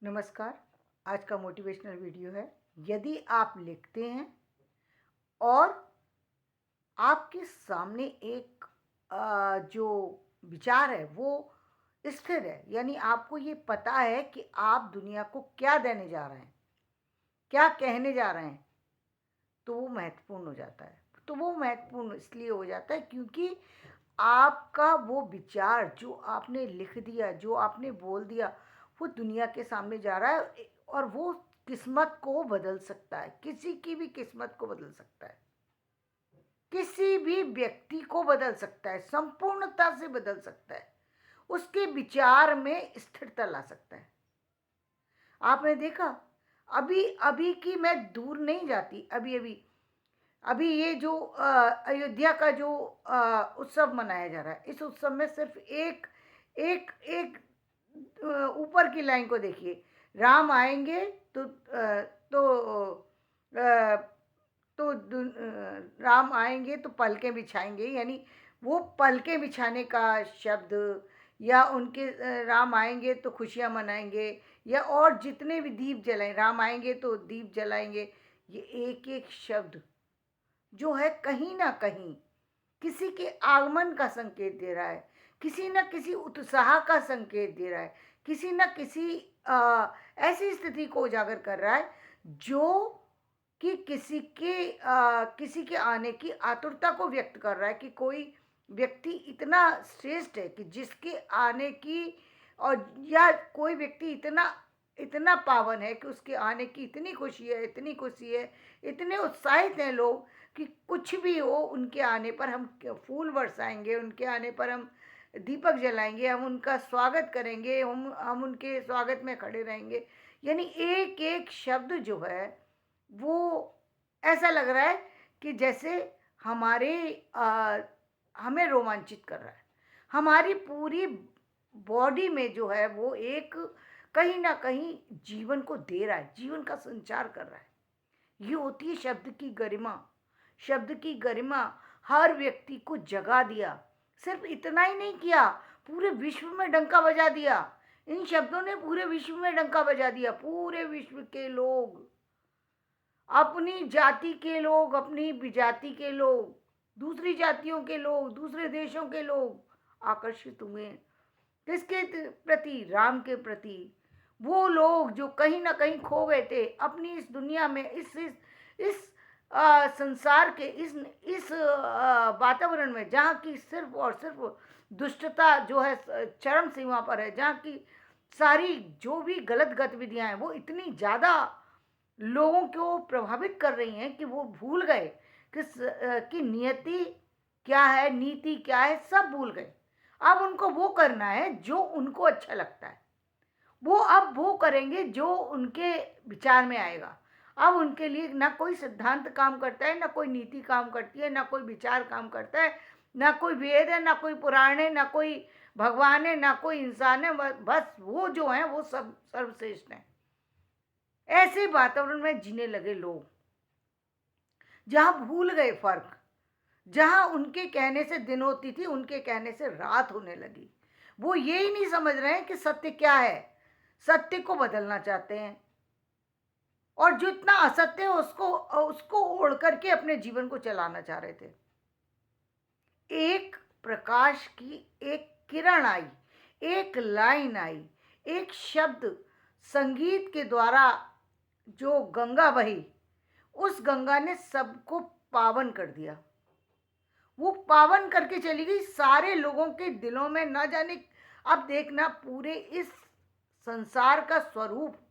नमस्कार। आज का मोटिवेशनल वीडियो है। यदि आप लिखते हैं और आपके सामने एक जो विचार है वो स्थिर है, यानी आपको ये पता है कि आप दुनिया को क्या देने जा रहे हैं, क्या कहने जा रहे हैं, तो वो महत्वपूर्ण हो जाता है। तो वो महत्वपूर्ण इसलिए हो जाता है क्योंकि आपका वो विचार जो आपने लिख दिया, जो आपने बोल दिया, वो दुनिया के सामने जा रहा है और वो किस्मत को बदल सकता है, किसी की भी किस्मत को बदल सकता है, किसी भी व्यक्ति को बदल सकता है, संपूर्णता से बदल सकता है, उसके विचार में स्थिरता ला सकता है। आपने देखा, अभी अभी की मैं दूर नहीं जाती, अभी अभी अभी ये जो अयोध्या का जो उत्सव मनाया जा रहा है, इस उत्सव में सिर्फ एक एक एक ऊपर की लाइन को देखिए। राम आएंगे तो अ, राम आएंगे तो पलकें बिछाएंगे, यानी वो पलकें बिछाने का शब्द, या उनके राम आएंगे तो खुशियां मनाएंगे, या और जितने भी दीप जलाएं, राम आएंगे तो दीप जलाएंगे, ये एक एक शब्द जो है कहीं ना कहीं किसी के आगमन का संकेत दे रहा है, किसी न किसी उत्साह का संकेत दे रहा है, किसी न किसी ऐसी स्थिति को उजागर कर रहा है जो कि किसी के आने की आतुरता को व्यक्त कर रहा है कि कोई व्यक्ति इतना श्रेष्ठ है कि जिसके आने की, और या कोई व्यक्ति इतना इतना पावन है कि उसके आने की इतनी खुशी है, इतनी खुशी है, इतने उत्साहित हैं लोग कि कुछ भी हो उनके आने पर हम फूल बरसाएंगे, उनके आने पर हम दीपक जलाएंगे, हम उनका स्वागत करेंगे, हम उनके स्वागत में खड़े रहेंगे। यानी एक एक शब्द जो है वो ऐसा लग रहा है कि जैसे हमारे हमें रोमांचित कर रहा है, हमारी पूरी बॉडी में जो है वो एक कहीं ना कहीं जीवन को दे रहा है, जीवन का संचार कर रहा है। ये होती है शब्द की गरिमा। शब्द की गरिमा हर व्यक्ति को जगा दिया। सिर्फ इतना ही नहीं किया, पूरे विश्व में डंका बजा दिया। इन शब्दों ने पूरे विश्व में डंका बजा दिया। पूरे विश्व के लोग, अपनी जाति के लोग, अपनी विजाति के लोग, दूसरी जातियों के लोग, दूसरे देशों के लोग आकर्षित हुए किसके प्रति? राम के प्रति। वो लोग जो कहीं ना कहीं खो गए थे अपनी इस दुनिया में, इस संसार के इस वातावरण में, जहाँ की सिर्फ और सिर्फ दुष्टता जो है चरम सीमा पर है, जहाँ की सारी जो भी गलत गतिविधियां हैं वो इतनी ज़्यादा लोगों को प्रभावित कर रही हैं कि वो भूल गए कि नियति क्या है, नीति क्या है, सब भूल गए। अब उनको वो करना है जो उनको अच्छा लगता है, वो अब वो करेंगे जो उनके विचार में आएगा। अब उनके लिए ना कोई सिद्धांत काम करता है, ना कोई नीति काम करती है, ना कोई विचार काम करता है, ना कोई वेद है, ना कोई पुराण है, ना कोई भगवान है, ना कोई इंसान है। बस वो जो है वो सब सर्वश्रेष्ठ है। ऐसे वातावरण में जीने लगे लोग, जहां भूल गए फर्क, जहां उनके कहने से दिन होती थी, उनके कहने से रात होने लगी। वो ये ही नहीं समझ रहे हैं कि सत्य क्या है, सत्य को बदलना चाहते हैं, और जो इतना असत्य है उसको उसको ओढ़ करके अपने जीवन को चलाना चाह रहे थे। एक प्रकाश की एक किरण आई, एक लाइन आई, एक शब्द संगीत के द्वारा जो गंगा बही, उस गंगा ने सबको पावन कर दिया। वो पावन करके चली गई सारे लोगों के दिलों में। ना जाने, अब देखना पूरे इस संसार का स्वरूप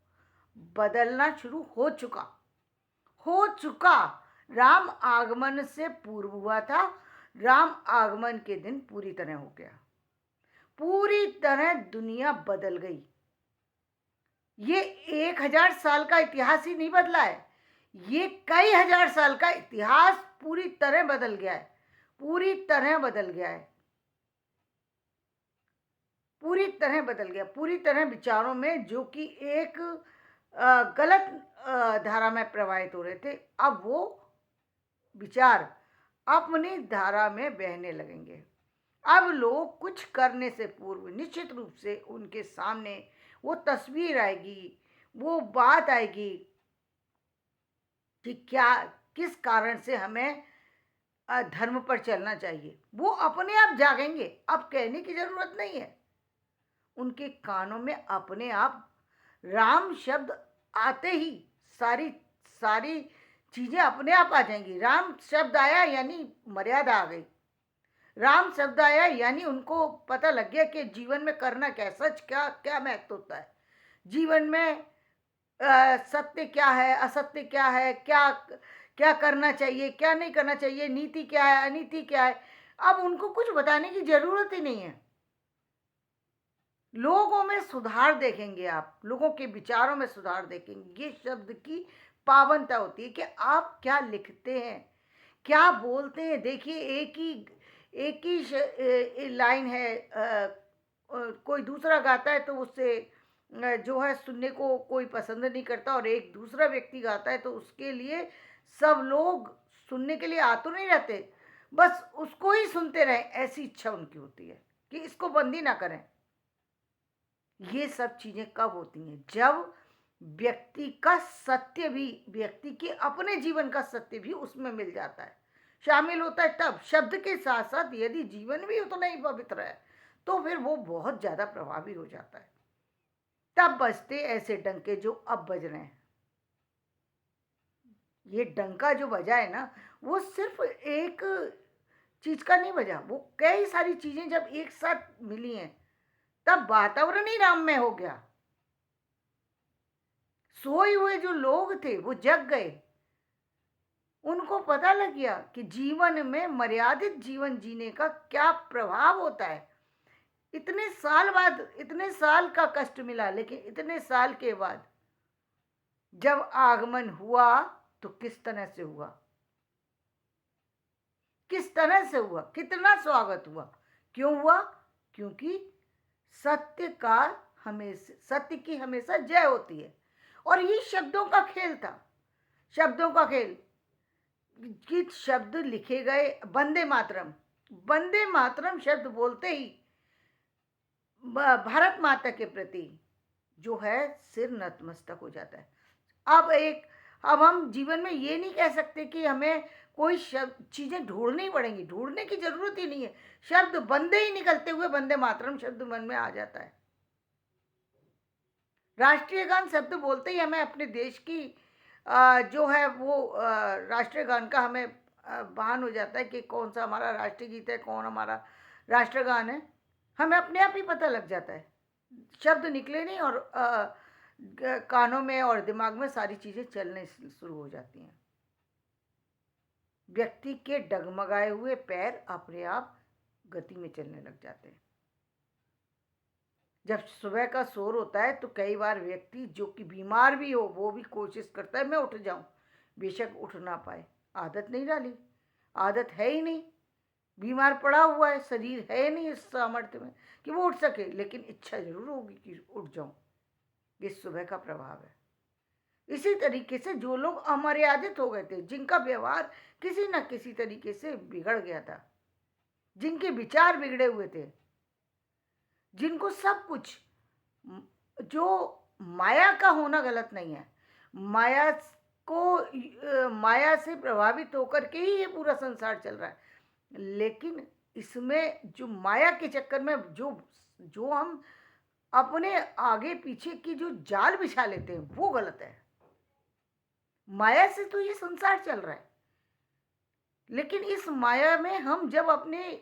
बदलना शुरू हो चुका। राम आगमन से पूर्व हुआ था, राम आगमन के दिन पूरी तरह हो गया, पूरी तरह दुनिया बदल गई। ये 1000 साल का इतिहास ही नहीं बदला है, ये कई हजार साल का इतिहास पूरी तरह बदल गया है, पूरी तरह बदल गया है, पूरी तरह बदल गया, पूरी तरह विचारों में जो कि एक गलत धारा में प्रवाहित हो रहे थे, अब वो विचार अपनी धारा में बहने लगेंगे। अब लोग कुछ करने से पूर्व निश्चित रूप से उनके सामने वो तस्वीर आएगी, वो बात आएगी कि क्या, किस कारण से हमें धर्म पर चलना चाहिए। वो अपने आप जागेंगे, अब कहने की ज़रूरत नहीं है। उनके कानों में अपने आप राम शब्द आते ही सारी सारी चीज़ें अपने आप आ जाएंगी। राम शब्द आया यानी मर्यादा आ गई। राम शब्द आया यानी उनको पता लग गया कि जीवन में करना क्या है, सच क्या क्या महत्व होता है जीवन में, सत्य क्या है, असत्य क्या है, क्या क्या करना चाहिए, क्या नहीं करना चाहिए, नीति क्या है, अनीति क्या है। अब उनको कुछ बताने की जरूरत ही नहीं है। लोगों में सुधार देखेंगे आप, लोगों के विचारों में सुधार देखेंगे। ये शब्द की पावनता होती है कि आप क्या लिखते हैं, क्या बोलते हैं। देखिए, एक ही लाइन है, कोई दूसरा गाता है तो उससे जो है सुनने को कोई पसंद नहीं करता, और एक दूसरा व्यक्ति गाता है तो उसके लिए सब लोग सुनने के लिए आतुर नहीं रहते, बस उसको ही सुनते रहें, ऐसी इच्छा उनकी होती है कि इसको बंद ही ना करें। ये सब चीज़ें कब होती हैं? जब व्यक्ति का सत्य भी, व्यक्ति के अपने जीवन का सत्य भी उसमें मिल जाता है, शामिल होता है। तब शब्द के साथ साथ यदि जीवन भी उतना ही पवित्र है तो फिर वो बहुत ज़्यादा प्रभावी हो जाता है। तब बजते ऐसे डंके जो अब बज रहे हैं। ये डंका जो बजा है ना, वो सिर्फ एक चीज़ का नहीं बजा, वो कई सारी चीज़ें जब एक साथ मिली हैं तब वातावरण ही राममय हो गया। सोए हुए जो लोग थे वो जग गए, उनको पता लग गया कि जीवन में मर्यादित जीवन जीने का क्या प्रभाव होता है। इतने साल बाद, इतने साल का कष्ट मिला, लेकिन इतने साल के बाद जब आगमन हुआ तो किस तरह से हुआ, किस तरह से हुआ, कितना स्वागत हुआ। क्यों हुआ? क्योंकि सत्य का हमेशा, सत्य की हमेशा जय होती है। और ये शब्दों का खेल था, शब्दों का खेल। कि शब्द लिखे गए, वंदे मातरम, वंदे मातरम शब्द बोलते ही भारत माता के प्रति जो है सिर नतमस्तक हो जाता है। अब हम जीवन में ये नहीं कह सकते कि हमें कोई शब्द, चीजें ढूंढनी पड़ेंगी, ढूंढने की जरूरत ही नहीं है। शब्द बंदे ही निकलते हुए वंदे मातरम शब्द मन में आ जाता है। राष्ट्रीय गान शब्द बोलते ही हमें अपने देश की जो है वो राष्ट्रीय गान का हमें भान हो जाता है कि कौन सा हमारा राष्ट्रीय गीत है, कौन हमारा राष्ट्रगान है। हमें अपने आप ही पता लग जाता है, शब्द निकले नहीं और कानों में और दिमाग में सारी चीज़ें चलने शुरू हो जाती हैं। व्यक्ति के डगमगाए हुए पैर अपने आप गति में चलने लग जाते हैं। जब सुबह का शोर होता है तो कई बार व्यक्ति जो कि बीमार भी हो वो भी कोशिश करता है मैं उठ जाऊं, बेशक उठ ना पाए। आदत नहीं डाली, आदत है ही नहीं, बीमार पड़ा हुआ है, शरीर है नहीं इस सामर्थ्य में कि वो उठ सके, लेकिन इच्छा जरूर होगी कि उठ जाऊं। ये सुबह का प्रभाव है। इसी तरीके से जो लोग अमर्यादित हो गए थे, जिनका व्यवहार किसी न किसी तरीके से बिगड़ गया था, जिनके विचार बिगड़े हुए थे, जिनको सब कुछ, जो माया का होना गलत नहीं है, माया माया से प्रभावित होकर के ही ये पूरा संसार चल रहा है। लेकिन इसमें जो माया के चक्कर में जो जो हम अपने आगे पीछे की जो जाल बिछा लेते हैं वो गलत है। माया से तो ये संसार चल रहा है, लेकिन इस माया में हम जब अपने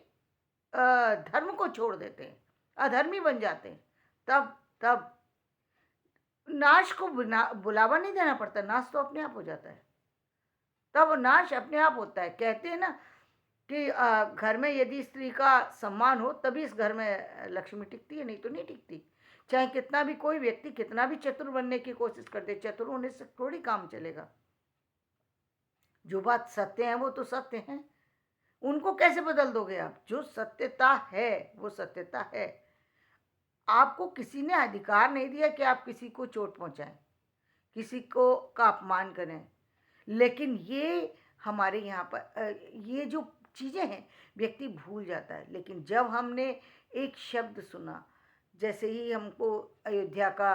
धर्म को छोड़ देते हैं, अधर्मी बन जाते हैं, तब नाश को बुलावा नहीं देना पड़ता, नाश तो अपने आप हो जाता है। तब नाश अपने आप होता है। कहते हैं ना कि घर में यदि स्त्री का सम्मान हो तभी इस घर में लक्ष्मी टिकती है, नहीं तो नहीं टिकती। चाहे कितना भी कोई व्यक्ति कितना भी चतुर बनने की कोशिश कर दे, चतुर होने से थोड़ी काम चलेगा। जो बात सत्य है वो तो सत्य है, उनको कैसे बदल दोगे आप? जो सत्यता है वो सत्यता है। आपको किसी ने अधिकार नहीं दिया कि आप किसी को चोट पहुंचाएं, किसी को का अपमान करें। लेकिन ये हमारे यहाँ पर ये जो चीज़ें हैं व्यक्ति भूल जाता है। लेकिन जब हमने एक शब्द सुना जैसे ही हमको अयोध्या का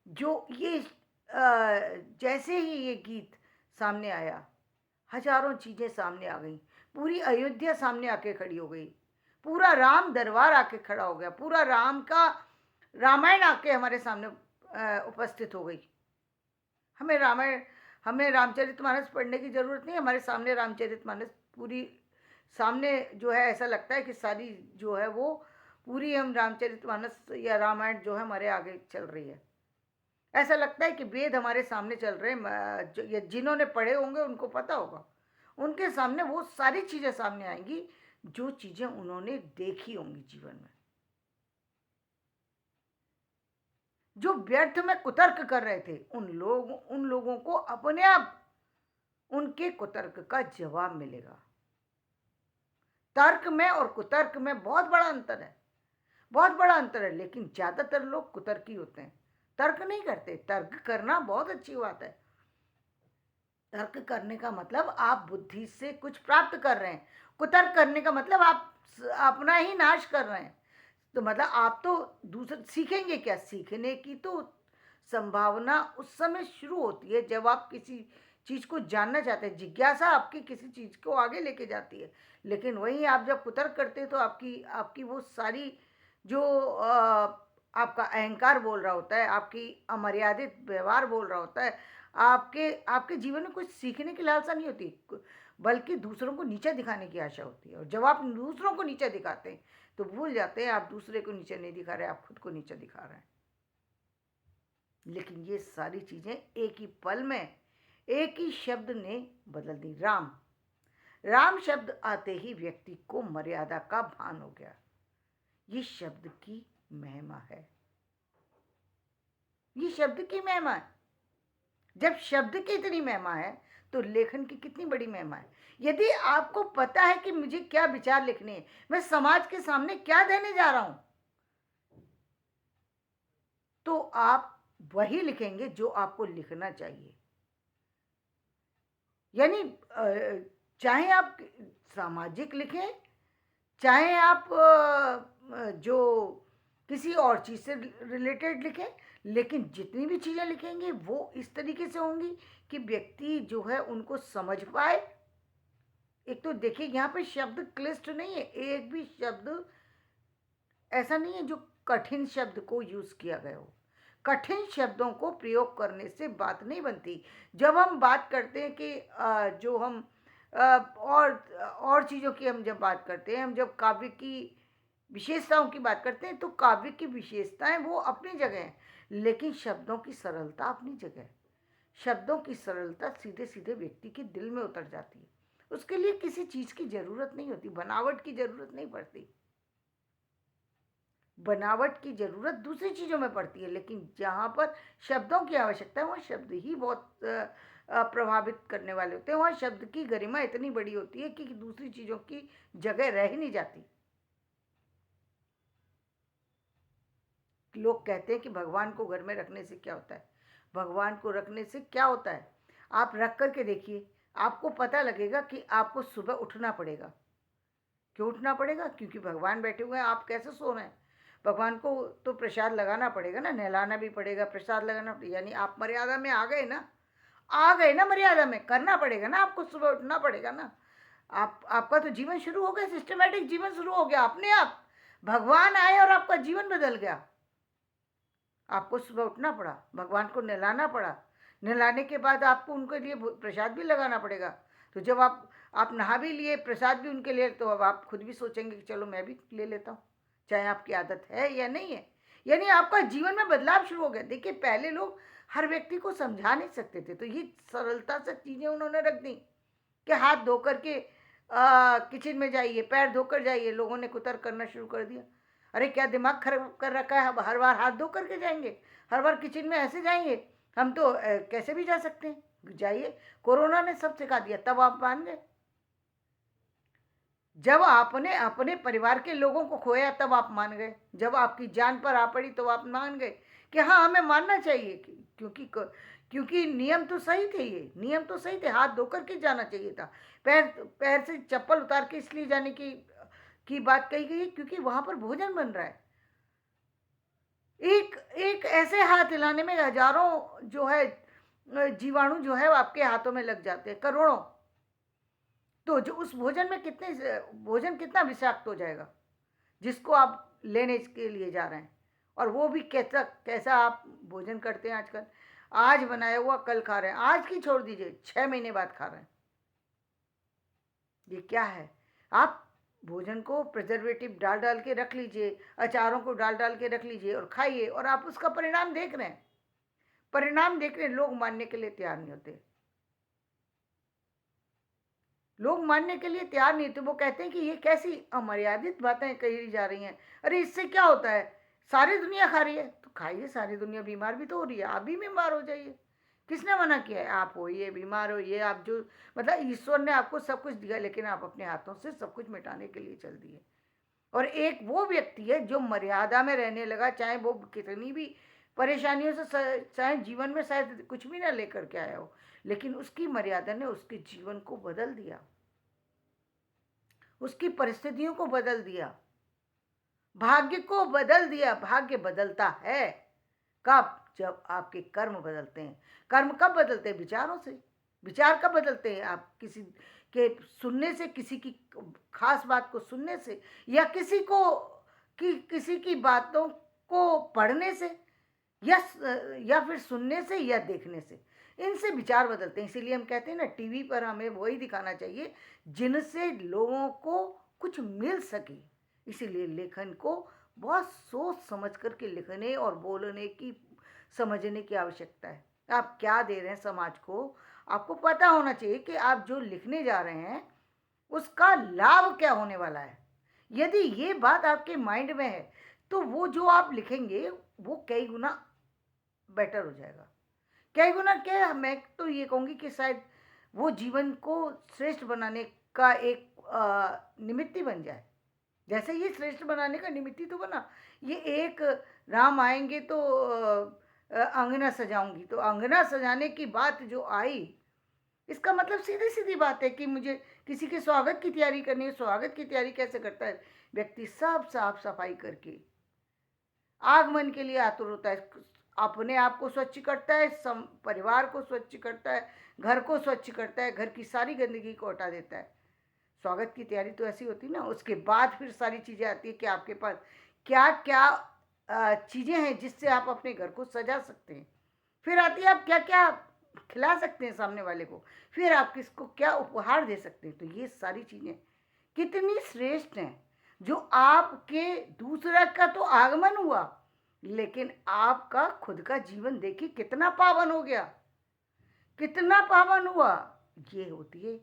जो ये जैसे ही ये गीत सामने आया, हज़ारों चीज़ें सामने आ गईं। पूरी अयोध्या सामने आके खड़ी हो गई। पूरा राम दरबार आके खड़ा हो गया। पूरा राम का रामायण आके हमारे सामने उपस्थित हो गई। हमें रामायण हमें रामचरितमानस पढ़ने की ज़रूरत नहीं है, हमारे सामने रामचरितमानस पूरी सामने जो है ऐसा लगता है कि सारी जो है वो पूरी हम रामचरितमानस या रामायण जो है हमारे आगे चल रही है। ऐसा लगता है कि वेद हमारे सामने चल रहे हैं, जिन्होंने पढ़े होंगे उनको पता होगा। उनके सामने वो सारी चीज़ें सामने आएंगी जो चीज़ें उन्होंने देखी होंगी जीवन में। जो व्यर्थ में कुतर्क कर रहे थे उन लोगों को अपने आप उनके कुतर्क का जवाब मिलेगा। तर्क में और कुतर्क में बहुत बड़ा अंतर है, बहुत बड़ा अंतर है। लेकिन ज्यादातर लोग कुतर्की होते हैं, तर्क नहीं करते। तर्क करना बहुत अच्छी बात है। तर्क करने का मतलब आप बुद्धि से कुछ प्राप्त कर रहे हैं। कुतर्क करने का मतलब आप अपना ही नाश कर रहे हैं। तो मतलब आप तो दूसरे सीखेंगे क्या? सीखने की तो संभावना उस समय शुरू होती है जब आप किसी चीज़ को जानना चाहते हैं। जिज्ञासा आपकी किसी चीज़ को आगे लेके जाती है। लेकिन वहीं आप जब कुतर्क करते हैं तो आपकी आपकी वो सारी जो आपका अहंकार बोल रहा होता है, आपकी अमर्यादित व्यवहार बोल रहा होता है, आपके आपके जीवन में कुछ सीखने की लालसा नहीं होती, बल्कि दूसरों को नीचा दिखाने की आशा होती है। और जब आप दूसरों को नीचा दिखाते हैं तो भूल जाते हैं आप दूसरे को नीचा नहीं दिखा रहे, आप खुद को नीचा दिखा रहे हैं। लेकिन ये सारी चीज़ें एक ही पल में एक ही शब्द ने बदल दी। राम। राम शब्द आते ही व्यक्ति को मर्यादा का भान हो गया। ये शब्द की महिमा है, ये शब्द की महिमा है। जब शब्द की इतनी महिमा है तो लेखन की कितनी बड़ी महिमा है। यदि आपको पता है कि मुझे क्या विचार लिखने हैं, मैं समाज के सामने क्या देने जा रहा हूं, तो आप वही लिखेंगे जो आपको लिखना चाहिए। यानी चाहे आप सामाजिक लिखें, चाहे आप जो किसी और चीज़ से रिलेटेड लिखें, लेकिन जितनी भी चीज़ें लिखेंगे वो इस तरीके से होंगी कि व्यक्ति जो है उनको समझ पाए। एक तो देखिए यहाँ पे शब्द क्लिष्ट नहीं है, एक भी शब्द ऐसा नहीं है जो कठिन शब्द को यूज़ किया गया हो। कठिन शब्दों को प्रयोग करने से बात नहीं बनती। जब हम बात करते हैं कि जो हम और चीज़ों की हम जब बात करते हैं, हम जब काव्य की विशेषताओं की बात करते हैं तो काव्य की विशेषताएं वो अपनी जगह हैं, लेकिन शब्दों की सरलता अपनी जगह है। शब्दों की सरलता सीधे सीधे व्यक्ति के दिल में उतर जाती है। उसके लिए किसी चीज़ की ज़रूरत नहीं होती, बनावट की ज़रूरत नहीं पड़ती। बनावट की ज़रूरत दूसरी चीज़ों में पड़ती है, लेकिन जहाँ पर शब्दों की आवश्यकता है वहाँ शब्द ही बहुत प्रभावित करने वाले होते हैं। वहाँ शब्द की गरिमा इतनी बड़ी होती है कि दूसरी चीज़ों की जगह रह ही नहीं जाती। लोग कहते हैं कि भगवान को घर में रखने से क्या होता है, भगवान को रखने से क्या होता है। आप रख करके देखिए, आपको पता लगेगा कि आपको सुबह उठना पड़ेगा। क्यों उठना पड़ेगा? क्योंकि भगवान बैठे हुए हैं, आप कैसे सो रहे हैं। भगवान को तो प्रसाद लगाना पड़ेगा ना, नहलाना भी पड़ेगा, प्रसाद लगाना पड़ेगा। यानी आप मर्यादा में आ गए ना, आ गए ना, मर्यादा में करना पड़ेगा ना, आपको सुबह उठना पड़ेगा ना। आपका तो जीवन शुरू हो गया, सिस्टमेटिक जीवन शुरू हो गया अपने आप। भगवान आए और आपका जीवन बदल गया। आपको सुबह उठना पड़ा, भगवान को नहलाना पड़ा, नहलाने के बाद आपको उनके लिए प्रसाद भी लगाना पड़ेगा। तो जब आप नहा भी लिए, प्रसाद भी उनके लिए, तो अब आप खुद भी सोचेंगे कि चलो मैं भी ले लेता हूँ, चाहे आपकी आदत है या नहीं है। यानी आपका जीवन में बदलाव शुरू हो गया। देखिए पहले लोग हर व्यक्ति को समझा नहीं सकते थे, तो ये सरलता से चीज़ें उन्होंने रख दी कि हाथ धो करके किचन में जाइए, पैर धोकर जाइए। लोगों ने कुतर करना शुरू कर दिया। अरे क्या दिमाग खराब कर रखा है, अब हर बार हाथ धो करके जाएंगे, हर बार किचन में ऐसे जाएंगे। हम तो कैसे भी जा सकते हैं, जाइए। कोरोना ने सब सिखा दिया, तब आप मान गए। जब आपने अपने परिवार के लोगों को खोया तब आप मान गए। जब आपकी जान पर आ पड़ी तो आप मान गए कि हाँ हमें मानना चाहिए, क्योंकि क्योंकि नियम तो सही थे, ये नियम तो सही थे। हाथ धोकर के जाना चाहिए था। पैर पैर से चप्पल उतार के इसलिए जाने की बात कही गई है क्योंकि वहां पर भोजन बन रहा है। एक एक ऐसे हाथ हिलाने में हज़ारों जो है जीवाणु जो है वो आपके हाथों में लग जाते हैं, करोड़ों। तो जो उस भोजन में कितने भोजन कितना विषाक्त हो जाएगा, जिसको आप लेने के लिए जा रहे हैं। और वो भी कैसा कैसा आप भोजन करते हैं आजकल। आज बनाया हुआ कल खा रहे हैं, आज की छोड़ दीजिए, 6 महीने बाद खा रहे हैं। ये क्या है? आप भोजन को प्रिजर्वेटिव डाल डाल के रख लीजिए, अचारों को डाल डाल के रख लीजिए और खाइए, और आप उसका परिणाम देख रहे हैं। परिणाम देख रहे हैं, लोग मानने के लिए तैयार नहीं होते। लोग मानने के लिए तैयार नहीं थे। वो कहते हैं कि ये कैसी अमर्यादित बातें कही जा रही हैं। अरे इससे क्या होता है, सारी दुनिया खा रही है तो खाइए, सारी दुनिया बीमार भी तो हो रही है, आप भी बीमार हो जाइए। किसने मना किया है? आप होइए, बीमार होइए। आप जो मतलब ईश्वर ने आपको सब कुछ दिया, लेकिन आप अपने हाथों से सब कुछ मिटाने के लिए चल दिए। और एक वो व्यक्ति है जो मर्यादा में रहने लगा, चाहे वो कितनी भी परेशानियों से चाहे जीवन में शायद कुछ भी ना लेकर के आया हो, लेकिन उसकी मर्यादा ने उसके जीवन को बदल दिया, उसकी परिस्थितियों को बदल दिया, भाग्य को बदल दिया। भाग्य बदलता है कब? जब आपके कर्म बदलते हैं। कर्म कब बदलते हैं? विचारों से। विचार कब बदलते हैं? आप किसी के सुनने से, किसी की खास बात को सुनने से, या किसी की बातों को पढ़ने से, या फिर सुनने से या देखने से। इनसे विचार बदलते हैं। इसीलिए हम कहते हैं ना, टीवी पर हमें वही दिखाना चाहिए जिनसे लोगों को कुछ मिल सके। इसीलिए लेखन को बहुत सोच समझ करके लिखने और बोलने की, समझने की आवश्यकता है। आप क्या दे रहे हैं समाज को, आपको पता होना चाहिए कि आप जो लिखने जा रहे हैं उसका लाभ क्या होने वाला है। यदि ये बात आपके माइंड में है तो वो जो आप लिखेंगे वो कई गुना बेटर हो जाएगा। कई गुना क्या, मैं तो ये कहूँगी कि शायद वो जीवन को श्रेष्ठ बनाने का एक निमित्त ही बन जाए। जैसे ये श्रेष्ठ बनाने का निमित्त ही तो बना। ये एक राम आएंगे तो अंगना सजाऊंगी, तो अंगना सजाने की बात जो आई, इसका मतलब सीधी सीधी बात है कि मुझे किसी के स्वागत की तैयारी करनी है। स्वागत की तैयारी कैसे करता है व्यक्ति? सब साफ सफाई करके आगमन के लिए आतुर होता है। अपने आप को स्वच्छ करता है, परिवार को स्वच्छ करता है, घर को स्वच्छ करता है, घर की सारी गंदगी को हटा देता है। स्वागत की तैयारी तो ऐसी होती है ना। उसके बाद फिर सारी चीज़ें आती है कि आपके पास क्या क्या चीज़ें हैं जिससे आप अपने घर को सजा सकते हैं। फिर आती है आप क्या क्या खिला सकते हैं सामने वाले को, फिर आप किसको क्या उपहार दे सकते हैं। तो ये सारी चीज़ें कितनी श्रेष्ठ हैं, जो आपके दूसरा का तो आगमन हुआ, लेकिन आपका खुद का जीवन देखिए कितना पावन हो गया, कितना पावन हुआ। ये होती है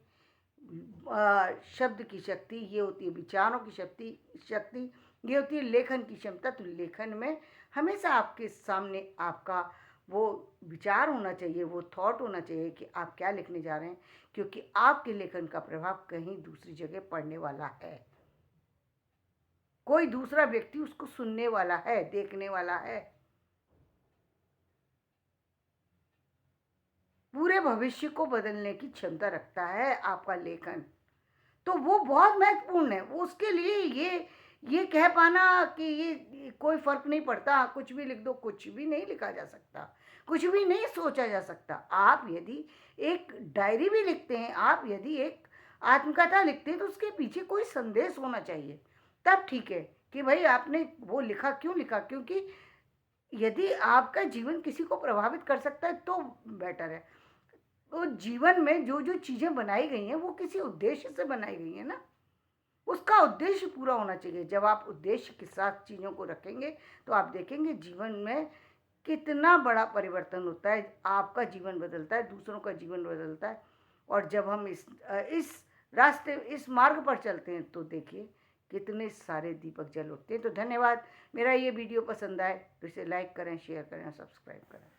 शब्द की शक्ति, ये होती है विचारों की शक्ति, ये होती है लेखन की क्षमता। तो लेखन में हमेशा आपके सामने आपका वो विचार होना चाहिए, वो थॉट होना चाहिए कि आप क्या लिखने जा रहे हैं, क्योंकि आपके लेखन का प्रभाव कहीं दूसरी जगह पड़ने वाला है। कोई दूसरा व्यक्ति उसको सुनने वाला है, देखने वाला है। पूरे भविष्य को बदलने की क्षमता रखता है आपका लेखन। तो वो बहुत महत्वपूर्ण है। वो उसके लिए ये कह पाना कि ये कोई फ़र्क नहीं पड़ता, कुछ भी लिख दो, कुछ भी नहीं लिखा जा सकता, कुछ भी नहीं सोचा जा सकता। आप यदि एक डायरी भी लिखते हैं, आप यदि एक आत्मकथा लिखते हैं, तो उसके पीछे कोई संदेश होना चाहिए। तब ठीक है कि भाई आपने वो लिखा, क्यों लिखा? क्योंकि यदि आपका जीवन किसी को प्रभावित कर सकता है तो बेटर है। तो जीवन में जो जो चीज़ें बनाई गई हैं वो किसी उद्देश्य से बनाई गई हैं ना, उसका उद्देश्य पूरा होना चाहिए। जब आप उद्देश्य के साथ चीज़ों को रखेंगे तो आप देखेंगे जीवन में कितना बड़ा परिवर्तन होता है। आपका जीवन बदलता है, दूसरों का जीवन बदलता है। और जब हम इस रास्ते, इस मार्ग पर चलते हैं तो देखिए कितने सारे दीपक जल उठते हैं। तो धन्यवाद। मेरा ये वीडियो पसंद आए तो इसे लाइक करें, शेयर करें और सब्सक्राइब करें।